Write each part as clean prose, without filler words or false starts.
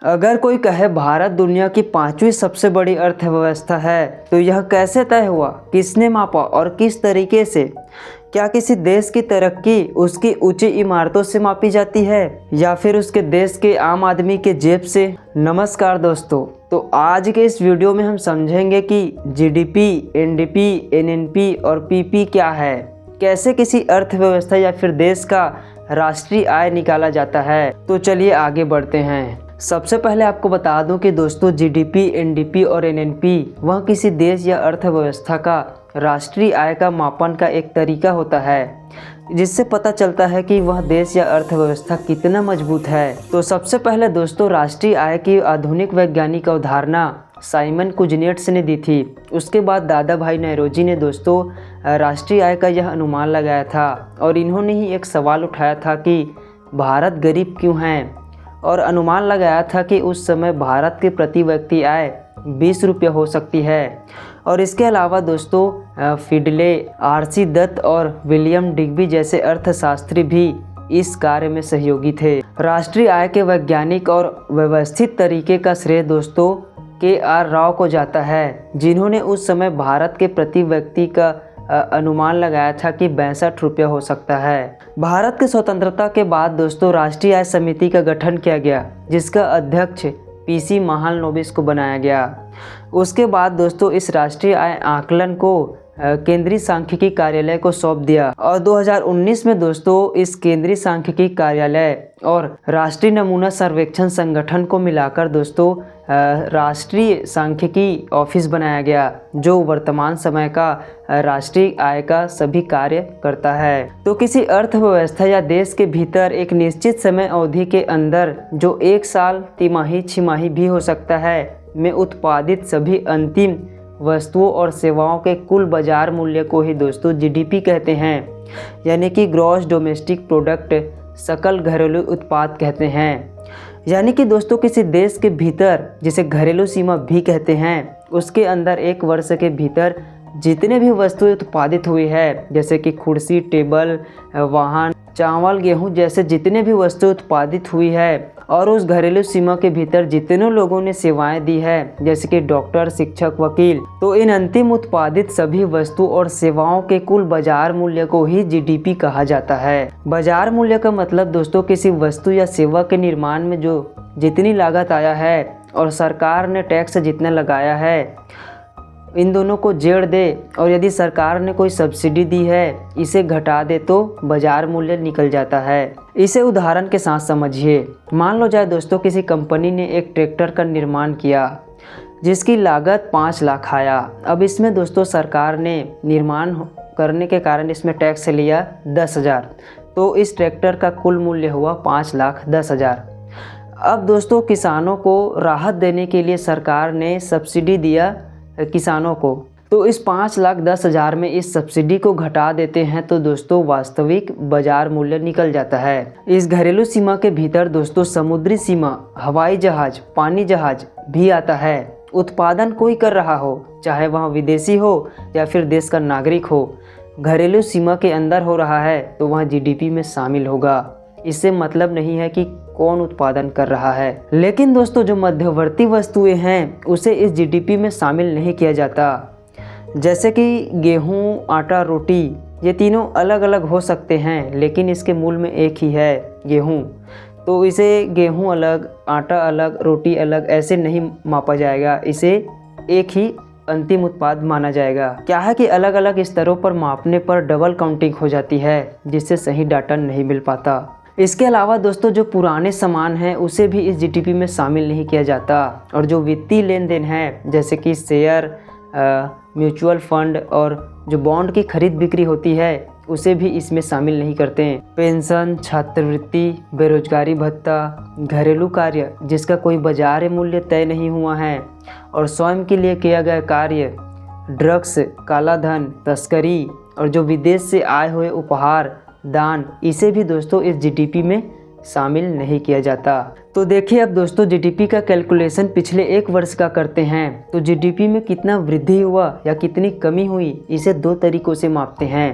अगर कोई कहे भारत दुनिया की 5वीं सबसे बड़ी अर्थव्यवस्था है तो यह कैसे तय हुआ, किसने मापा और किस तरीके से? क्या किसी देश की तरक्की उसकी ऊंची इमारतों से मापी जाती है या फिर उसके देश के आम आदमी के जेब से? नमस्कार दोस्तों, तो आज के इस वीडियो में हम समझेंगे कि जीडीपी, एनडीपी, एनएनपी और पीपी क्या है, कैसे किसी अर्थव्यवस्था या फिर देश का राष्ट्रीय आय निकाला जाता है। तो चलिए आगे बढ़ते हैं। सबसे पहले आपको बता दूं कि दोस्तों जीडीपी, एनडीपी और एनएनपी वह किसी देश या अर्थव्यवस्था का राष्ट्रीय आय का मापन का एक तरीका होता है जिससे पता चलता है कि वह देश या अर्थव्यवस्था कितना मजबूत है। तो सबसे पहले दोस्तों राष्ट्रीय आय की आधुनिक वैज्ञानिक अवधारणा साइमन कुजनेट्स ने दी थी। उसके बाद दादा भाई नौरोजी ने दोस्तों राष्ट्रीय आय का यह अनुमान लगाया था और इन्होंने ही एक सवाल उठाया था कि भारत गरीब क्यों है, और अनुमान लगाया था कि उस समय भारत के प्रति व्यक्ति आय 20 रुपये हो सकती है। और इसके अलावा दोस्तों फिडले, आरसी दत्त और विलियम डिग्बी जैसे अर्थशास्त्री भी इस कार्य में सहयोगी थे। राष्ट्रीय आय के वैज्ञानिक और व्यवस्थित तरीके का श्रेय दोस्तों KR राव को जाता है, जिन्होंने उस समय भारत के प्रति व्यक्ति का अनुमान लगाया था कि 62 रुपये हो सकता है। भारत की स्वतंत्रता के बाद दोस्तों राष्ट्रीय आय समिति का गठन किया गया, जिसका अध्यक्ष PC महालनोबिस को बनाया गया। उसके बाद दोस्तों इस राष्ट्रीय आय आकलन को केंद्रीय सांख्यिकी कार्यालय को सौंप दिया और 2019 में दोस्तों इस केंद्रीय सांख्यिकी कार्यालय और राष्ट्रीय नमूना सर्वेक्षण संगठन को मिलाकर दोस्तों राष्ट्रीय सांख्यिकी ऑफिस बनाया गया, जो वर्तमान समय का राष्ट्रीय आय का सभी कार्य करता है। तो किसी अर्थव्यवस्था या देश के भीतर एक निश्चित समय अवधि के अंदर, जो 1 साल, तिमाही, छिमाही भी हो सकता है, में उत्पादित सभी अंतिम वस्तुओं और सेवाओं के कुल बाजार मूल्य को ही दोस्तों जीडीपी कहते हैं, यानी कि ग्रॉस डोमेस्टिक प्रोडक्ट, सकल घरेलू उत्पाद कहते हैं। यानी कि दोस्तों किसी देश के भीतर, जिसे घरेलू सीमा भी कहते हैं, उसके अंदर 1 वर्ष के भीतर जितने भी वस्तुएं उत्पादित हुई है, जैसे कि कुर्सी, टेबल, वाहन, चावल, गेहूं जैसे जितने भी वस्तुएं उत्पादित हुई है, और उस घरेलू सीमा के भीतर जितने लोगों ने सेवाएं दी है, जैसे कि डॉक्टर, शिक्षक, वकील, तो इन अंतिम उत्पादित सभी वस्तु और सेवाओं के कुल बाजार मूल्य को ही जीडीपी कहा जाता है। बाजार मूल्य का मतलब दोस्तों किसी वस्तु या सेवा के निर्माण में जो जितनी लागत आया है और सरकार ने टैक्स जितना लगाया है, इन दोनों को जोड़ दे, और यदि सरकार ने कोई सब्सिडी दी है इसे घटा दे तो बाजार मूल्य निकल जाता है। इसे उदाहरण के साथ समझिए। मान लो जाए दोस्तों किसी कंपनी ने एक ट्रैक्टर का निर्माण किया जिसकी लागत 5 लाख आया। अब इसमें दोस्तों सरकार ने निर्माण करने के कारण इसमें टैक्स लिया 10,000, तो इस ट्रैक्टर का कुल मूल्य हुआ 5,10,000। अब दोस्तों किसानों को राहत देने के लिए सरकार ने सब्सिडी दिया किसानों को, तो इस 5,10,000 में इस सब्सिडी को घटा देते हैं तो दोस्तों वास्तविक बाजार मूल्य निकल जाता है। इस घरेलू सीमा के भीतर दोस्तों समुद्री सीमा, हवाई जहाज, पानी जहाज भी आता है। उत्पादन कोई कर रहा हो, चाहे वह विदेशी हो या फिर देश का नागरिक हो, घरेलू सीमा के अंदर हो रहा है तो वह जीडीपी में शामिल होगा। इससे मतलब नहीं है कि कौन उत्पादन कर रहा है। लेकिन दोस्तों जो मध्यवर्ती वस्तुएं हैं उसे इस जीडीपी में शामिल नहीं किया जाता, जैसे कि गेहूं, आटा, रोटी, ये तीनों अलग अलग हो सकते हैं लेकिन इसके मूल में एक ही है, गेहूं। तो इसे गेहूं अलग, आटा अलग, रोटी अलग ऐसे नहीं मापा जाएगा, इसे एक ही अंतिम उत्पाद माना जाएगा। क्या है कि अलग अलग स्तरों पर मापने पर डबल काउंटिंग हो जाती है, जिससे सही डाटा नहीं मिल पाता। इसके अलावा दोस्तों जो पुराने सामान हैं उसे भी इस जीडीपी में शामिल नहीं किया जाता, और जो वित्तीय लेन देन है जैसे कि शेयर, म्यूचुअल फंड और जो बॉन्ड की खरीद बिक्री होती है उसे भी इसमें शामिल नहीं करते हैं। पेंशन, छात्रवृत्ति, बेरोजगारी भत्ता, घरेलू कार्य जिसका कोई बाजार मूल्य तय नहीं हुआ है, और स्वयं के लिए किया गया कार्य, ड्रग्स, काला धन, तस्करी, और जो विदेश से आए हुए उपहार, दान, इसे भी दोस्तों इस जीडीपी में शामिल नहीं किया जाता। तो देखिए अब दोस्तों जीडीपी का कैलकुलेशन पिछले 1 वर्ष का करते हैं तो जीडीपी में कितना वृद्धि हुआ या कितनी कमी हुई, इसे 2 तरीकों से मापते हैं।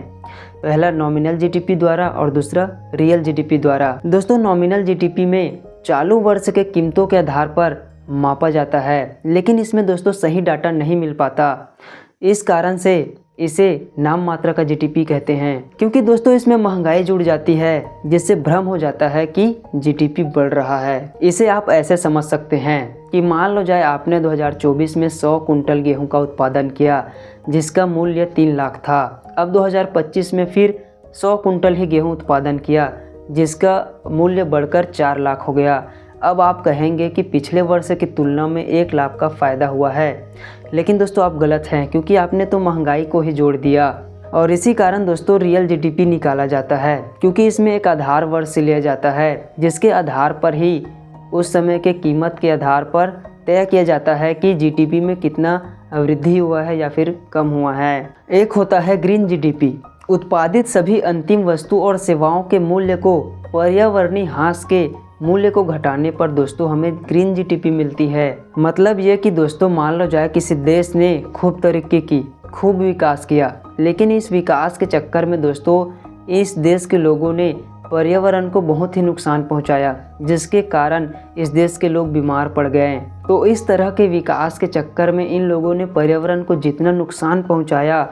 पहला नॉमिनल जीडीपी द्वारा और दूसरा रियल जीडीपी द्वारा। दोस्तों नॉमिनल जीडीपी में चालू वर्ष के कीमतों के आधार पर मापा जाता है, लेकिन इसमें दोस्तों सही डाटा नहीं मिल पाता। इस कारण से इसे नाम मात्रा का जीडीपी कहते हैं, क्योंकि दोस्तों इसमें महंगाई जुड़ जाती है, जिससे भ्रम हो जाता है कि जीडीपी बढ़ रहा है। इसे आप ऐसे समझ सकते हैं कि मान लो जाए आपने 2024 में 100 कुंटल गेहूं का उत्पादन किया, जिसका मूल्य 3 लाख था। अब 2025 में फिर 100 कुंटल ही गेहूं उत्पादन किया, जिसका मूल्य बढ़कर 4 लाख हो गया। अब आप कहेंगे कि पिछले वर्ष की तुलना में 1 लाख का फ़ायदा हुआ है, लेकिन दोस्तों आप गलत हैं, क्योंकि आपने तो महंगाई को ही जोड़ दिया। और इसी कारण दोस्तों रियल जीडीपी निकाला जाता है, क्योंकि इसमें एक आधार वर्ष लिया जाता है, जिसके आधार पर ही उस समय के कीमत के आधार पर तय किया जाता है कि जीडीपी में कितना वृद्धि हुआ है या फिर कम हुआ है। एक होता है ग्रीन जीडीपी। उत्पादित सभी अंतिम वस्तु और सेवाओं के मूल्य को पर्यावरणीय ह्रास के मूल्य को घटाने पर दोस्तों हमें ग्रीन जीडीपी मिलती है। मतलब ये कि दोस्तों मान लो जाए किसी देश ने खूब तरक्की की, खूब विकास किया, लेकिन इस विकास के चक्कर में दोस्तों इस देश के लोगों ने पर्यावरण को बहुत ही नुकसान पहुंचाया, जिसके कारण इस देश के लोग बीमार पड़ गए। तो इस तरह के विकास के चक्कर में इन लोगों ने पर्यावरण को जितना नुकसान पहुंचाया,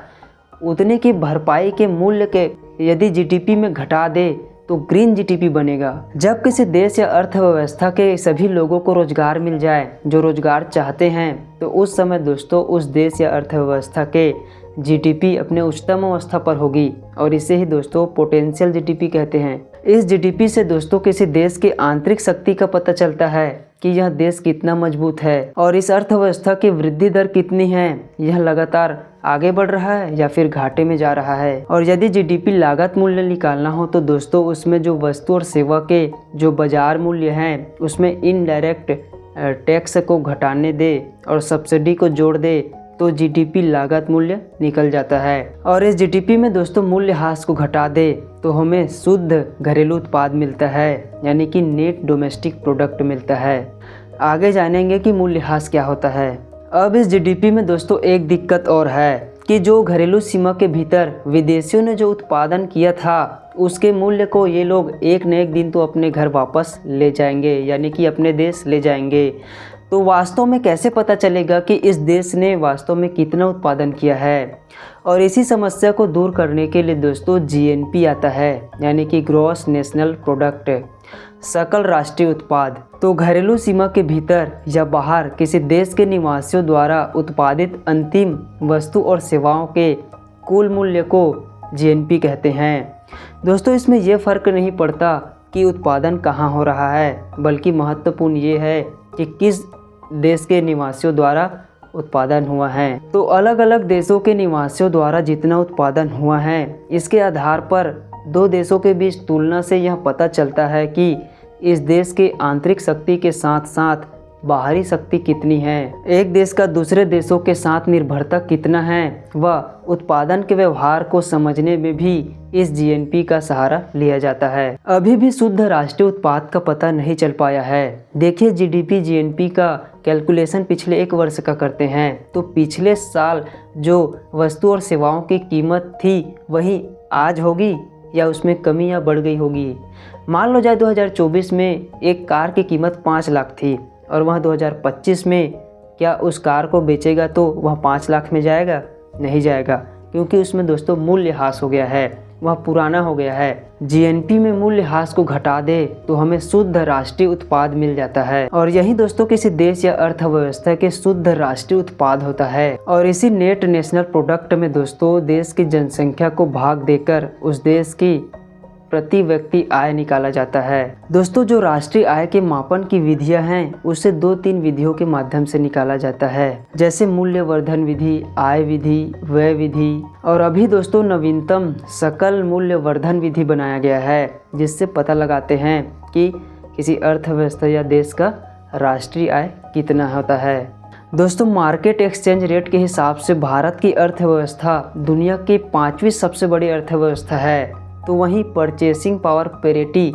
उतने की भरपाई के मूल्य के यदि जीडीपी में घटा दे तो ग्रीन जीडीपी बनेगा। जब किसी देश या अर्थव्यवस्था के सभी लोगों को रोजगार मिल जाए जो रोजगार चाहते हैं, तो उस समय दोस्तों उस देश या अर्थव्यवस्था के जीडीपी अपने उच्चतम अवस्था पर होगी, और इसे ही दोस्तों पोटेंशियल जीडीपी कहते हैं। इस जीडीपी से दोस्तों किसी देश की आंतरिक शक्ति का पता चलता है कि यह देश कितना मजबूत है, और इस अर्थव्यवस्था की वृद्धि दर कितनी है, यह लगातार आगे बढ़ रहा है या फिर घाटे में जा रहा है। और यदि जीडीपी लागत मूल्य निकालना हो तो दोस्तों उसमें जो वस्तु और सेवा के जो बाजार मूल्य हैं, उसमें इनडायरेक्ट टैक्स को घटाने दे और सब्सिडी को जोड़ दे तो जीडीपी लागत मूल्य निकल जाता है। और इस जीडीपी में दोस्तों मूल्यह्रास को घटा दे तो हमें शुद्ध घरेलू उत्पाद मिलता है, यानी कि नेट डोमेस्टिक प्रोडक्ट मिलता है। आगे जानेंगे कि मूल्यह्रास क्या होता है। अब इस जीडीपी में दोस्तों एक दिक्कत और है कि जो घरेलू सीमा के भीतर विदेशियों ने जो उत्पादन किया था, उसके मूल्य को ये लोग एक न एक दिन तो अपने घर वापस ले जाएंगे, यानी कि अपने देश ले जाएंगे। तो वास्तव में कैसे पता चलेगा कि इस देश ने वास्तव में कितना उत्पादन किया है? और इसी समस्या को दूर करने के लिए दोस्तों जीएनपी आता है, यानी कि ग्रॉस नेशनल प्रोडक्ट, सकल राष्ट्रीय उत्पाद। तो घरेलू सीमा के भीतर या बाहर किसी देश के निवासियों द्वारा उत्पादित अंतिम वस्तु और सेवाओं के कुल मूल्य को जीएनपी कहते हैं। दोस्तों इसमें यह फ़र्क नहीं पड़ता कि उत्पादन कहाँ हो रहा है, बल्कि महत्वपूर्ण ये है कि किस देश के निवासियों द्वारा उत्पादन हुआ है। तो अलग अलग देशों के निवासियों द्वारा जितना उत्पादन हुआ है, इसके आधार पर दो देशों के बीच तुलना से यह पता चलता है कि इस देश की आंतरिक शक्ति के साथ साथ बाहरी शक्ति कितनी है, एक देश का दूसरे देशों के साथ निर्भरता कितना है, व उत्पादन के व्यवहार को समझने में भी इस जीएनपी का सहारा लिया जाता है। अभी भी शुद्ध राष्ट्रीय उत्पाद का पता नहीं चल पाया है। देखिए जीडीपी जीएनपी का कैलकुलेशन पिछले 1 वर्ष का करते हैं, तो पिछले साल जो वस्तु और सेवाओं की कीमत थी वही आज होगी या उसमें कमी या बढ़ गई होगी। मान लो जाए 2024 में एक कार की कीमत 5 लाख थी और वह 2025 में क्या उस कार को बेचेगा तो वह 5 लाख में जाएगा? नहीं जाएगा, क्योंकि उसमें दोस्तों मूल्यह्रास हो गया है, वह पुराना हो गया है। जीएनपी में मूल्यह्रास को घटा दे तो हमें शुद्ध राष्ट्रीय उत्पाद मिल जाता है, और यही दोस्तों किसी देश या अर्थव्यवस्था के शुद्ध राष्ट्रीय उत्पाद होता है। और इसी नेट नेशनल प्रोडक्ट में दोस्तों देश की जनसंख्या को भाग देकर उस देश की प्रति व्यक्ति आय निकाला जाता है। दोस्तों जो राष्ट्रीय आय के मापन की विधियां हैं, उसे 2-3 विधियों के माध्यम से निकाला जाता है, जैसे मूल्यवर्धन विधि, आय विधि, व्यय विधि, और अभी दोस्तों नवीनतम सकल मूल्यवर्धन विधि बनाया गया है, जिससे पता लगाते हैं कि किसी अर्थव्यवस्था या देश का राष्ट्रीय आय कितना होता है। दोस्तों मार्केट एक्सचेंज रेट के हिसाब से भारत की अर्थव्यवस्था दुनिया की 5वीं सबसे बड़ी अर्थव्यवस्था है। तो वहीं परचेसिंग पावर पेरिटी,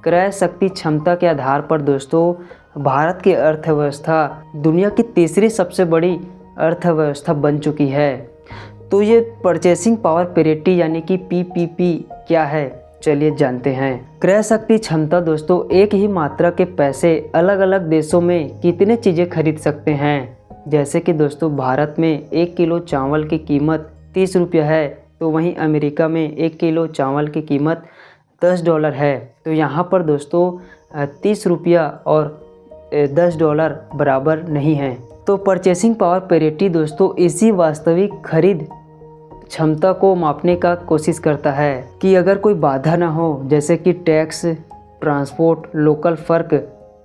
क्रय शक्ति क्षमता के आधार पर दोस्तों भारत की अर्थव्यवस्था दुनिया की 3री सबसे बड़ी अर्थव्यवस्था बन चुकी है। तो ये परचेसिंग पावर पेरिटी यानी कि पीपीपी क्या है? चलिए जानते हैं। क्रय शक्ति क्षमता दोस्तों, एक ही मात्रा के पैसे अलग अलग देशों में कितने चीज़ें खरीद सकते हैं। जैसे कि दोस्तों भारत में 1 किलो चावल की कीमत 30 रुपया है, तो वहीं अमेरिका में 1 किलो चावल की कीमत $10 है। तो यहाँ पर दोस्तों 30 रुपया और $10 बराबर नहीं है। तो परचेसिंग पावर पैरिटी दोस्तों इसी वास्तविक खरीद क्षमता को मापने का कोशिश करता है कि अगर कोई बाधा ना हो, जैसे कि टैक्स, ट्रांसपोर्ट, लोकल फ़र्क,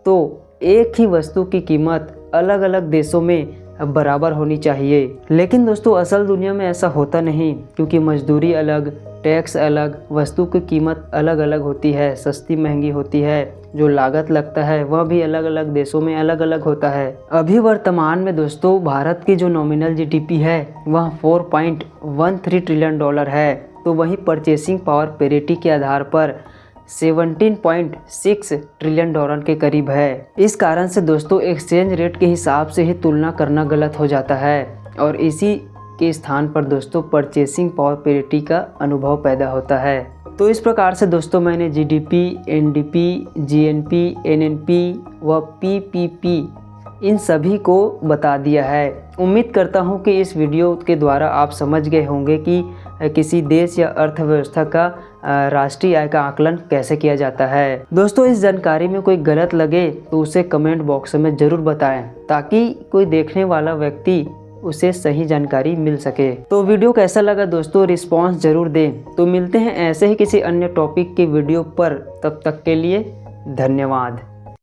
तो एक ही वस्तु की कीमत अलग अलग देशों में बराबर होनी चाहिए। लेकिन दोस्तों असल दुनिया में ऐसा होता नहीं, क्योंकि मजदूरी अलग, टैक्स अलग, वस्तु की कीमत अलग अलग होती है, सस्ती महंगी होती है, जो लागत लगता है वह भी अलग अलग देशों में अलग अलग होता है। अभी वर्तमान में दोस्तों भारत की जो नॉमिनल जीडीपी है वह $4.13 ट्रिलियन है। तो वही परचेसिंग पावर पैरिटी के आधार पर $17.6 ट्रिलियन के करीब है। इस कारण से दोस्तों एक्सचेंज रेट के हिसाब से ही तुलना करना गलत हो जाता है और इसी के स्थान पर दोस्तों परचेसिंग पावर पैरिटी का अनुभव पैदा होता है। तो इस प्रकार से दोस्तों मैंने जीडीपी, एनडीपी, जीएनपी, एनएनपी व पीपीपी इन सभी को बता दिया है। उम्मीद करता हूं कि इस वीडियो के द्वारा आप समझ गए होंगे कि किसी देश या अर्थव्यवस्था का राष्ट्रीय आय का आकलन कैसे किया जाता है। दोस्तों इस जानकारी में कोई गलत लगे तो उसे कमेंट बॉक्स में ज़रूर बताएं, ताकि कोई देखने वाला व्यक्ति उसे सही जानकारी मिल सके। तो वीडियो कैसा लगा दोस्तों, रिस्पांस ज़रूर दें। तो मिलते हैं ऐसे ही किसी अन्य टॉपिक के वीडियो पर, तब तक के लिए धन्यवाद।